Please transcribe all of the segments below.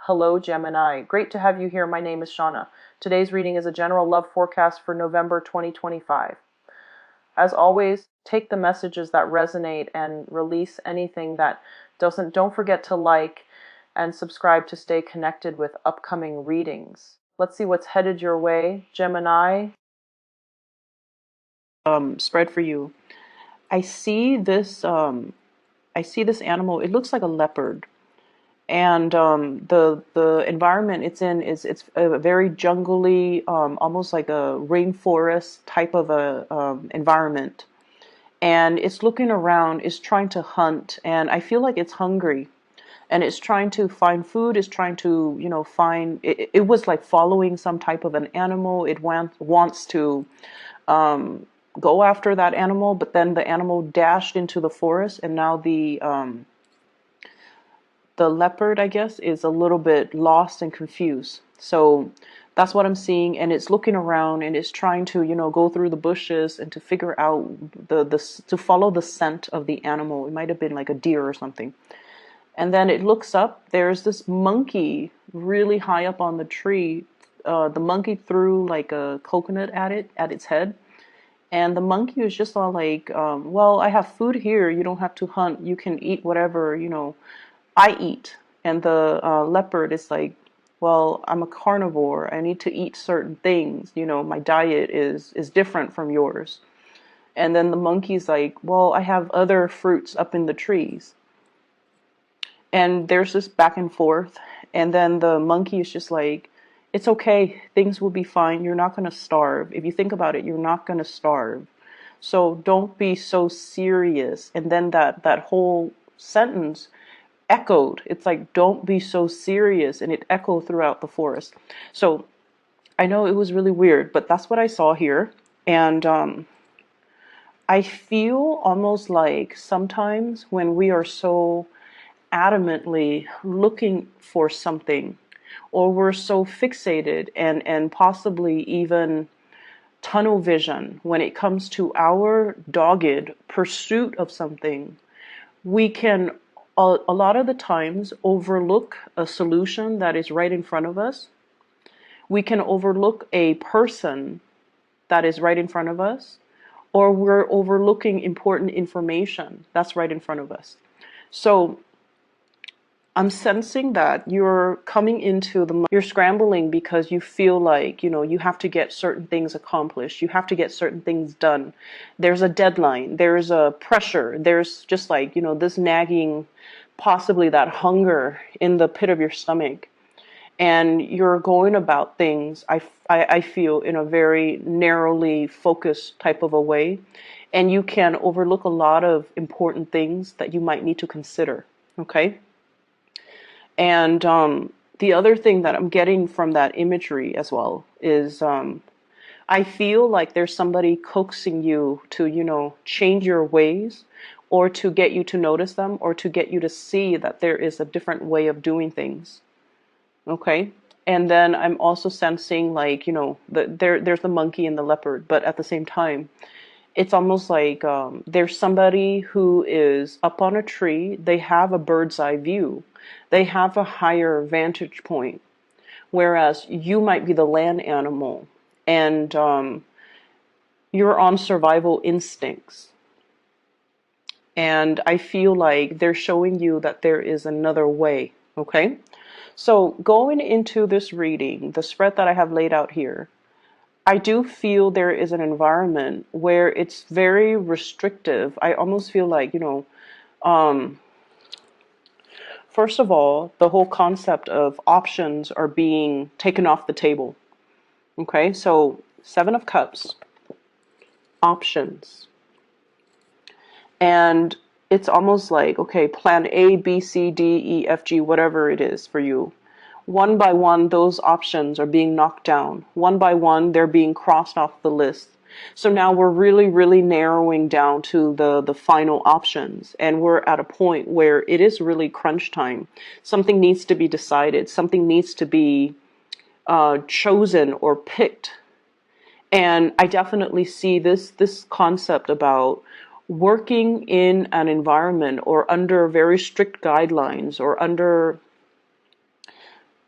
Hello, Gemini. Great to have you here. My name is Shauna. Today's reading is a general love forecast for November 2025. As always, take the messages that resonate and release anything that doesn't. Don't forget to like and subscribe to stay connected with upcoming readings. Let's see what's headed your way, Gemini. Spread for you. I see this. I see this animal. It looks like a leopard, and the environment it's in is it's a very jungly, almost like a rainforest type of a environment. And it's looking around. It's trying to hunt, and I feel like it's hungry, and it's trying to find food. It's trying to find. It was like following some type of an animal. It wants to go after that animal, but then the animal dashed into the forest, and now the leopard, I guess, is a little bit lost and confused. So that's what I'm seeing, and it's looking around and it's trying to go through the bushes and to figure out to follow the scent of the animal. It might have been like a deer or something. And then it looks up. There's this monkey really high up on the tree. The monkey threw like a coconut at its head. And the monkey was just all like, well, I have food here. You don't have to hunt. You can eat whatever, I eat. And the leopard is like, well, I'm a carnivore. I need to eat certain things. My diet is different from yours. And then the monkey's like, well, I have other fruits up in the trees. And there's this back and forth. And then the monkey is just like, it's okay. Things will be fine. You're not going to starve. If you think about it, you're not going to starve. So don't be so serious. And then that whole sentence echoed. It's like, don't be so serious. And it echoed throughout the forest. So I know it was really weird, but that's what I saw here. And I feel almost like sometimes when we are so adamantly looking for something, or we're so fixated and possibly even tunnel vision when it comes to our dogged pursuit of something, we can a lot of the times overlook a solution that is right in front of us. We can overlook a person that is right in front of us, or we're overlooking important information that's right in front of us. So I'm sensing that you're coming into you're scrambling because you feel like, you have to get certain things accomplished. You have to get certain things done. There's a deadline. There's a pressure. There's just like, this nagging, possibly that hunger in the pit of your stomach. And you're going about things, I feel, in a very narrowly focused type of a way. And you can overlook a lot of important things that you might need to consider. Okay? And the other thing that I'm getting from that imagery as well is I feel like there's somebody coaxing you to, change your ways, or to get you to notice them, or to get you to see that there is a different way of doing things. Okay? And then I'm also sensing like, there's the monkey and the leopard, but at the same time, it's almost like there's somebody who is up on a tree. They have a bird's eye view. They have a higher vantage point. Whereas you might be the land animal, and you're on survival instincts. And I feel like they're showing you that there is another way. Okay? So going into this reading, the spread that I have laid out here, I do feel there is an environment where it's very restrictive. I almost feel like, first of all, the whole concept of options are being taken off the table. Okay, so 7 of Cups, options. And it's almost like, okay, plan A, B, C, D, E, F, G, whatever it is for you. One by one, those options are being knocked down. One by one, they're being crossed off the list. So now we're really, really narrowing down to the final options. And we're at a point where it is really crunch time. Something needs to be decided. Something needs to be chosen or picked. And I definitely see this concept about working in an environment or under very strict guidelines, or under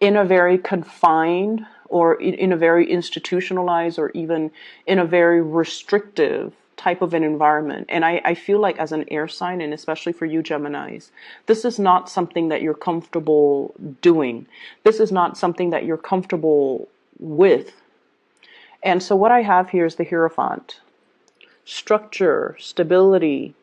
in a very confined or in a very institutionalized or even in a very restrictive type of an environment. And I feel like as an air sign, and especially for you Geminis, this is not something that you're comfortable doing. This is not something that you're comfortable with. And so what I have here is the Hierophant. Structure, stability.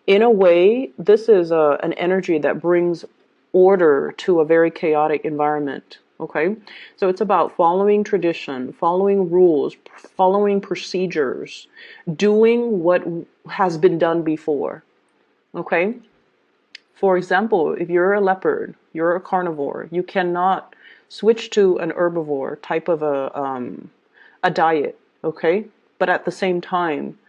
In a way, this is an energy that brings order to a very chaotic environment. Okay, so it's about following tradition, following rules, following procedures, doing what has been done before. Okay, for example, if you're a leopard, you're a carnivore, you cannot switch to an herbivore type of a diet. Okay, but at the same time,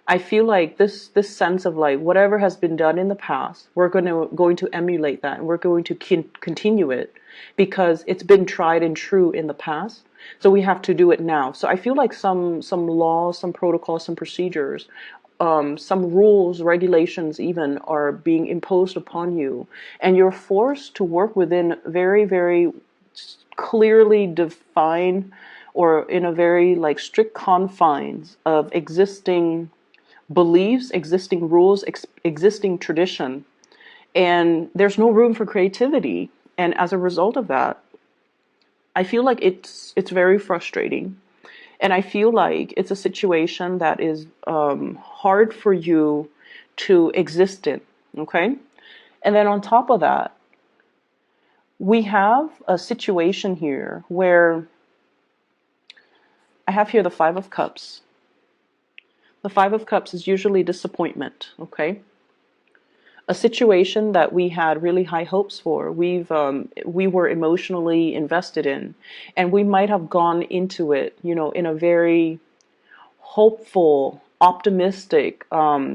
I feel like this sense of like whatever has been done in the past, we're going to emulate that, and we're going to continue it because it's been tried and true in the past. So we have to do it now. So I feel like some laws, some protocols, some procedures, some rules, regulations even are being imposed upon you, and you're forced to work within very, very clearly defined or in a very like strict confines of existing beliefs, existing rules, existing tradition, and there's no room for creativity. And as a result of that, I feel like it's very frustrating, and I feel like it's a situation that is hard for you to exist in. Okay, and then on top of that, we have a situation here where I have here the Five of Cups. The Five of Cups is usually disappointment, okay? A situation that we had really high hopes for, we were emotionally invested in, and we might have gone into it, in a very hopeful, optimistic, all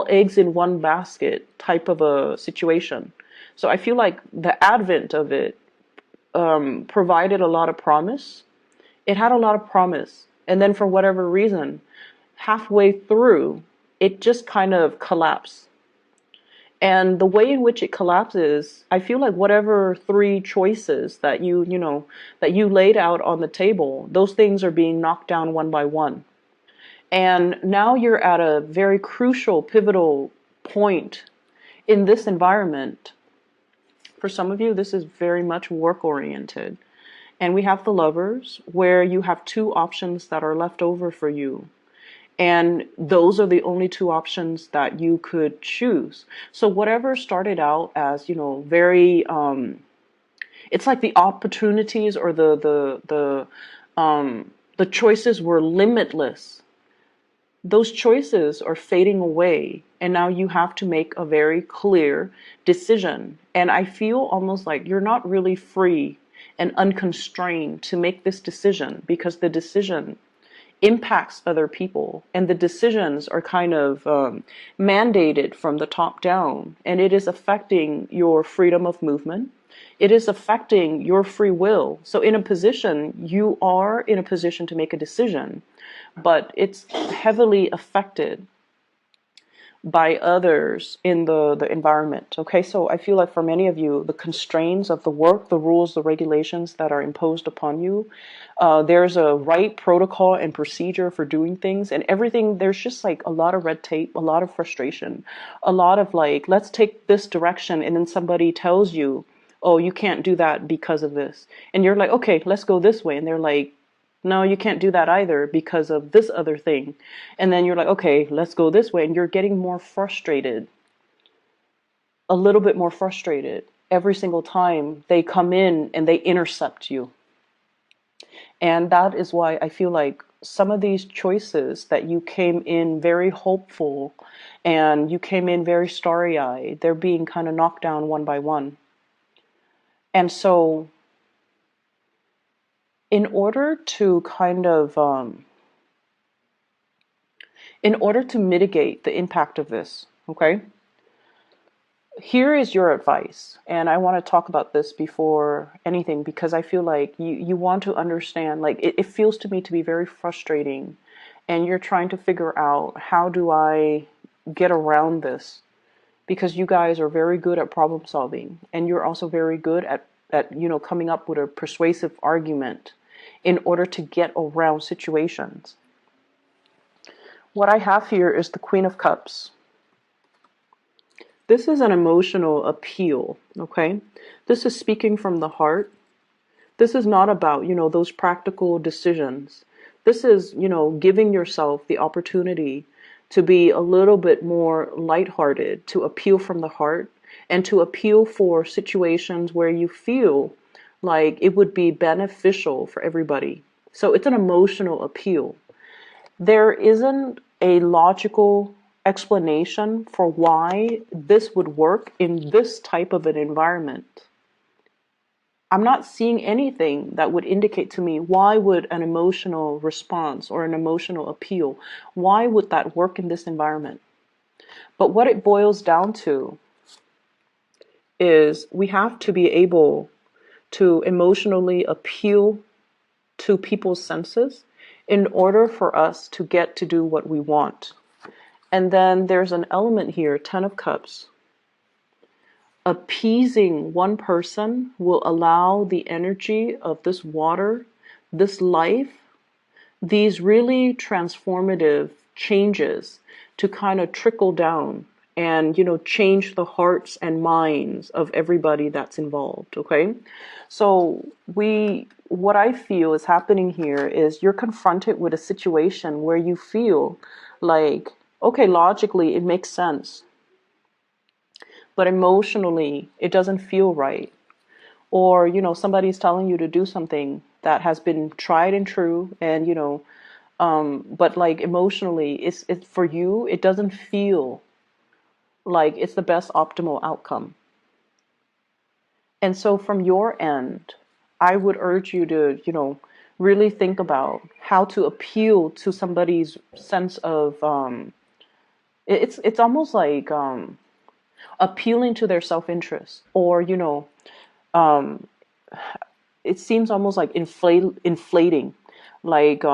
eggs in one basket type of a situation. So I feel like the advent of it provided a lot of promise. It had a lot of promise. And then for whatever reason, halfway through, it just kind of collapsed. And the way in which it collapses, I feel like whatever three choices that that you laid out on the table, those things are being knocked down one by one. And now you're at a very crucial, pivotal point in this environment. For some of you, this is very much work oriented. And we have the Lovers, where you have two options that are left over for you. And those are the only two options that you could choose. So whatever started out as, very, it's like the opportunities or the choices were limitless. Those choices are fading away, and now you have to make a very clear decision. And I feel almost like you're not really free and unconstrained to make this decision, because the decision impacts other people, and the decisions are kind of mandated from the top down, and it is affecting your freedom of movement. It is affecting your free will. So you are in a position to make a decision, but it's heavily affected by others in the environment. Okay, so I feel like for many of you, the constraints of the work, the rules, the regulations that are imposed upon you, there's a right protocol and procedure for doing things, and everything, there's just like a lot of red tape, a lot of frustration, a lot of like, let's take this direction, and then somebody tells you, oh, you can't do that because of this. And you're like, okay, let's go this way. And they're like, no, you can't do that either because of this other thing. And then you're like, okay, let's go this way. And you're getting more frustrated, a little bit more frustrated every single time they come in and they intercept you. And that is why I feel like some of these choices that you came in very hopeful and you came in very starry-eyed, they're being kind of knocked down one by one. And so in order to mitigate the impact of this, okay, here is your advice. And I want to talk about this before anything, because I feel like you want to understand, like it feels to me to be very frustrating, and you're trying to figure out, how do I get around this? because you guys are very good at problem solving, and you're also very good at coming up with a persuasive argument in order to get around situations. What I have here is the Queen of Cups. This is an emotional appeal, okay? This is speaking from the heart. This is not about, those practical decisions. This is, giving yourself the opportunity to be a little bit more lighthearted, to appeal from the heart, and to appeal for situations where you feel like it would be beneficial for everybody. So it's an emotional appeal. There isn't a logical explanation for why this would work in this type of an environment. I'm not seeing anything that would indicate to me why would an emotional response or an emotional appeal, why would that work in this environment? But what it boils down to is we have to be able to emotionally appeal to people's senses in order for us to get to do what we want. And then there's an element here, 10 of Cups. Appeasing one person will allow the energy of this water, this life, these really transformative changes to kind of trickle down and, change the hearts and minds of everybody that's involved, okay? So what I feel is happening here is you're confronted with a situation where you feel like, okay, logically it makes sense, but emotionally it doesn't feel right. Or, somebody's telling you to do something that has been tried and true, and, but like emotionally, it's for you, it doesn't feel like it's the best optimal outcome. And so from your end, I would urge you to, really think about how to appeal to somebody's sense of, it's almost like appealing to their self-interest, or, it seems almost like inflating, like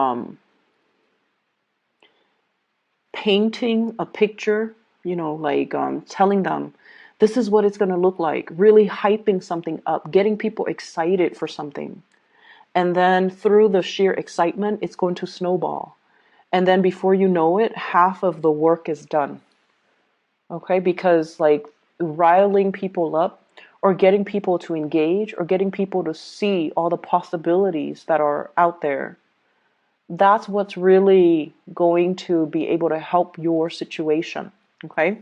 painting a picture, like telling them this is what it's going to look like, really hyping something up, getting people excited for something. And then through the sheer excitement, it's going to snowball. And then before you know it, half of the work is done. Okay, because like riling people up or getting people to engage or getting people to see all the possibilities that are out there, that's what's really going to be able to help your situation. Okay?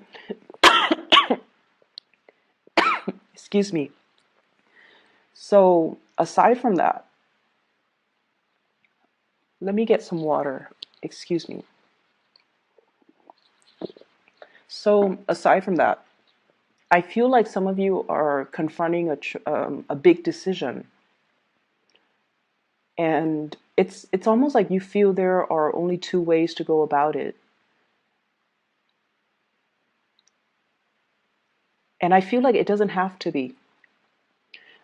Excuse me. So aside from that, let me get some water. Excuse me. So aside from that, I feel like some of you are confronting a big decision, and it's almost like you feel there are only two ways to go about it. And I feel like it doesn't have to be.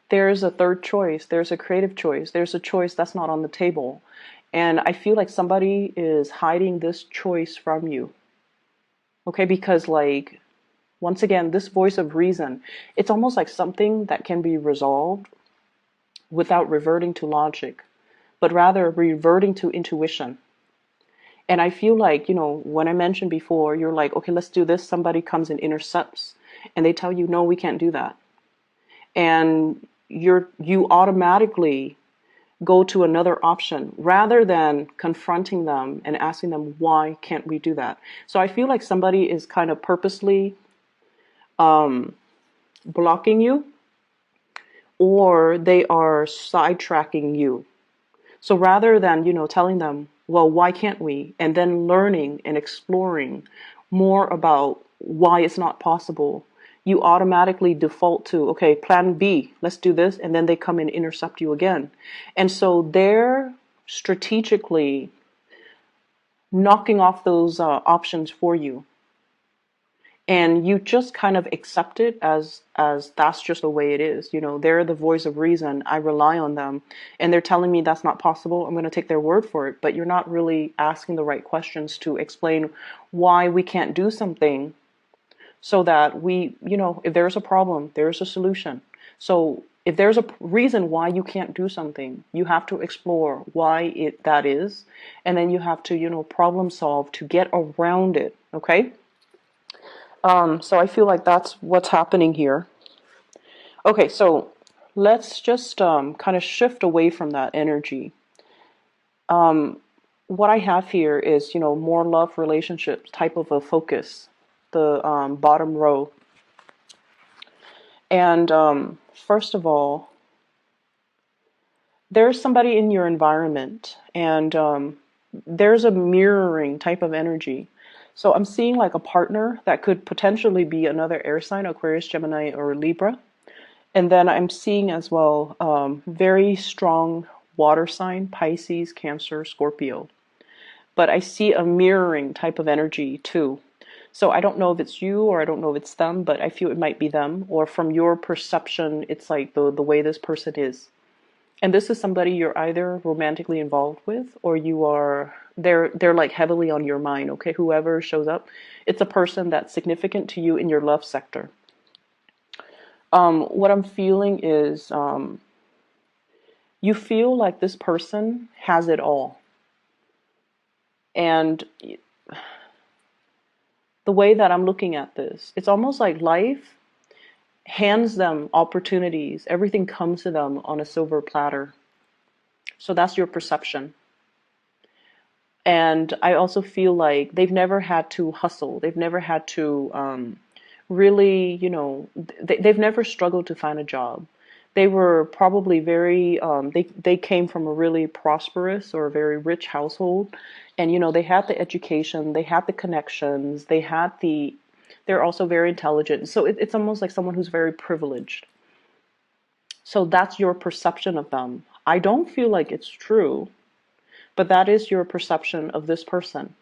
There's a third choice. There's a creative choice. There's a choice that's not on the table. And I feel like somebody is hiding this choice from you. Okay, because like, once again, this voice of reason, it's almost like something that can be resolved without reverting to logic, but rather reverting to intuition. And I feel like, when I mentioned before, you're like, okay, let's do this. Somebody comes and intercepts and they tell you, no, we can't do that. And you automatically go to another option rather than confronting them and asking them, why can't we do that? So I feel like somebody is kind of purposely blocking you, or they are sidetracking you. So rather than, telling them, well, why can't we? And then learning and exploring more about why it's not possible, you automatically default to, okay, plan B, let's do this. And then they come and intercept you again. And so they're strategically knocking off those options for you. And you just kind of accept it as that's just the way it is. They're the voice of reason. I rely on them. And they're telling me that's not possible. I'm going to take their word for it. But you're not really asking the right questions to explain why we can't do something so that we, if there's a problem, there's a solution. So if there's a reason why you can't do something, you have to explore why that is, and then you have to, problem solve to get around it. Okay. So I feel like that's what's happening here. Okay, so let's just kind of shift away from that energy. What I have here is, more love relationships type of a focus, the bottom row. And first of all, there's somebody in your environment, and there's a mirroring type of energy. So I'm seeing like a partner that could potentially be another air sign, Aquarius, Gemini, or Libra. And then I'm seeing as well very strong water sign, Pisces, Cancer, Scorpio. But I see a mirroring type of energy too. So I don't know if it's you or I don't know if it's them, but I feel it might be them. Or from your perception, it's like the way this person is. And this is somebody you're either romantically involved with, or they're like heavily on your mind. Okay, whoever shows up, it's a person that's significant to you in your love sector. What I'm feeling is you feel like this person has it all. And the way that I'm looking at this, it's almost like life hands them opportunities. Everything comes to them on a silver platter. So that's your perception. And I also feel like they've never had to hustle. They've never had to really, they've never struggled to find a job. They were probably very, they came from a really prosperous or a very rich household. And, they had the education, they had the connections, they're also very intelligent. So it's almost like someone who's very privileged. So that's your perception of them. I don't feel like it's true, but that is your perception of this person.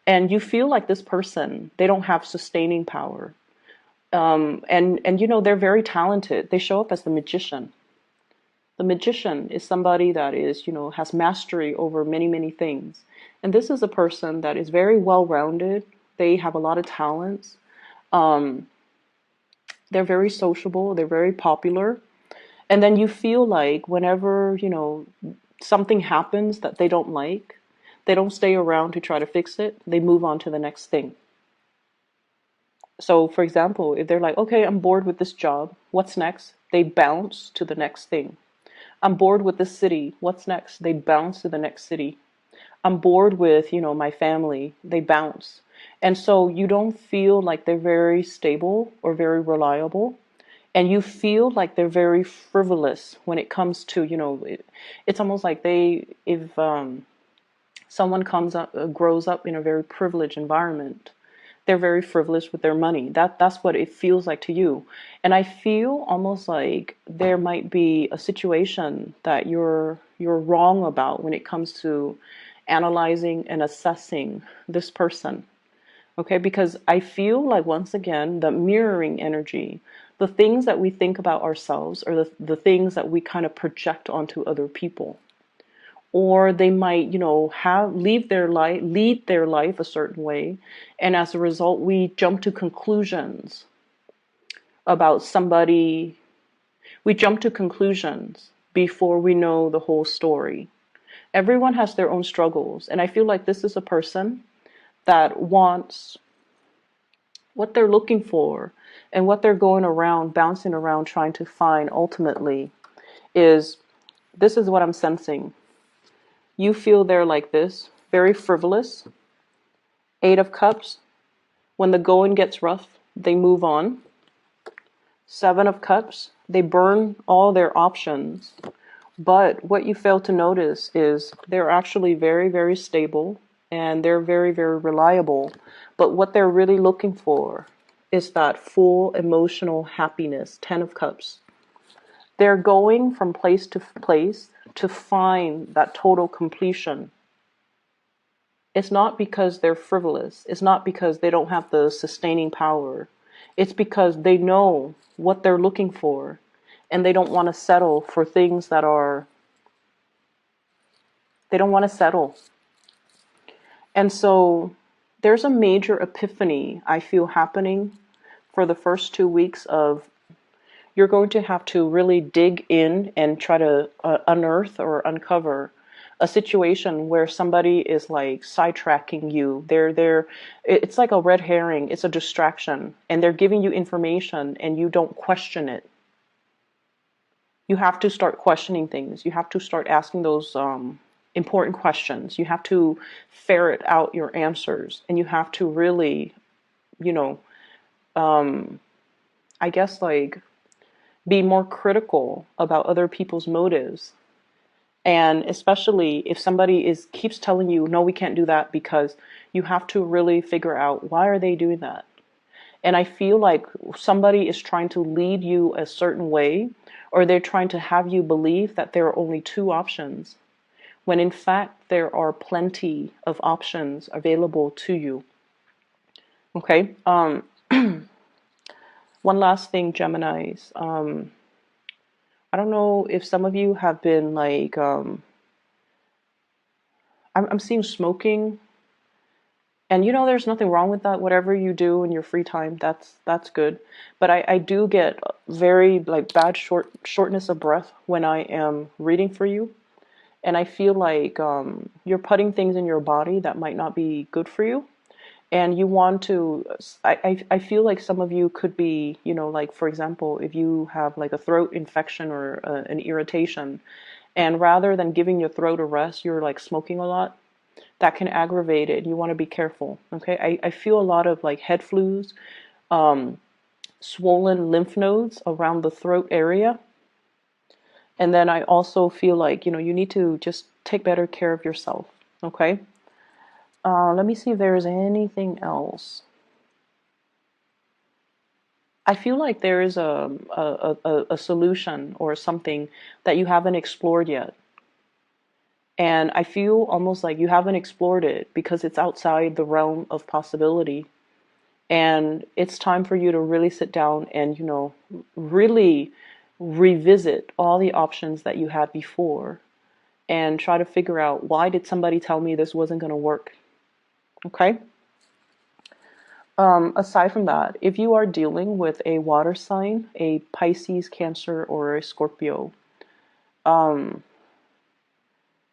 And you feel like this person, they don't have sustaining power. And they're very talented. They show up as the magician. The magician is somebody that is, has mastery over many, many things. And this is a person that is very well-rounded. They have a lot of talents. They're very sociable. They're very popular. And then you feel like whenever, something happens that they don't like, they don't stay around to try to fix it. They move on to the next thing. So, for example, if they're like, okay, I'm bored with this job, what's next? They bounce to the next thing. I'm bored with this city, what's next? They bounce to the next city. I'm bored with, my family, they bounce. And so you don't feel like they're very stable or very reliable. And you feel like they're very frivolous when it comes to, it's almost like if someone grows up in a very privileged environment, they're very frivolous with their money. That's what it feels like to you. And I feel almost like there might be a situation that you're wrong about when it comes to analyzing and assessing this person. Okay, because I feel like, once again, the mirroring energy, the things that we think about ourselves are the things that we kind of project onto other people. Or they might, lead their life a certain way, and as a result, we jump to conclusions about somebody. We jump to conclusions before we know the whole story. Everyone has their own struggles, and I feel like this is a person that wants what they're looking for, and what they're going around, bouncing around, trying to find ultimately is, this is what I'm sensing. You feel they're like this, very frivolous. 8 of Cups. When the going gets rough, they move on. 7 of Cups. They burn all their options. But what you fail to notice is they're actually very, very stable. And they're very, very reliable. But what they're really looking for is that full emotional happiness. 10 of Cups. They're going from place to place to find that total completion. It's not because they're frivolous. It's not because they don't have the sustaining power. It's because they know what they're looking for, and they don't want to settle for things that are, they don't want to settle. And so there's a major epiphany I feel happening for the first 2 weeks of you're going to have to really dig in and try to unearth or uncover a situation where somebody is like sidetracking you. It's like a red herring. It's a distraction, and they're giving you information, and you don't question it. You have to start questioning things. You have to start asking those important questions. You have to ferret out your answers, and you have to really, you know, I guess like be more critical about other people's motives. And especially if somebody is keeps telling you, no, we can't do that, because you have to really figure out why are they doing that. And I feel like somebody is trying to lead you a certain way, or they're trying to have you believe that there are only two options, when in fact there are plenty of options available to you. Okay. One last thing, Geminis. I don't know if some of you have been like, I'm seeing smoking, and there's nothing wrong with that. Whatever you do in your free time, that's good. But I do get very like bad shortness of breath when I am reading for you, and I feel like you're putting things in your body that might not be good for you, and you want to. I feel like some of you could be, like for example, if you have like a throat infection or an irritation, and rather than giving your throat a rest, you're like smoking a lot. That can aggravate it. You want to be careful. Okay. I feel a lot of like head flus, swollen lymph nodes around the throat area. And then I also feel like, you need to just take better care of yourself. Okay. Let me see if there's anything else. I feel like there is a solution or something that you haven't explored yet. And I feel almost like you haven't explored it because it's outside the realm of possibility. And it's time for you to really sit down and, really revisit all the options that you had before and try to figure out, why did somebody tell me this wasn't going to work? Okay. Aside from that, if you are dealing with a water sign, a Pisces, Cancer, or a Scorpio,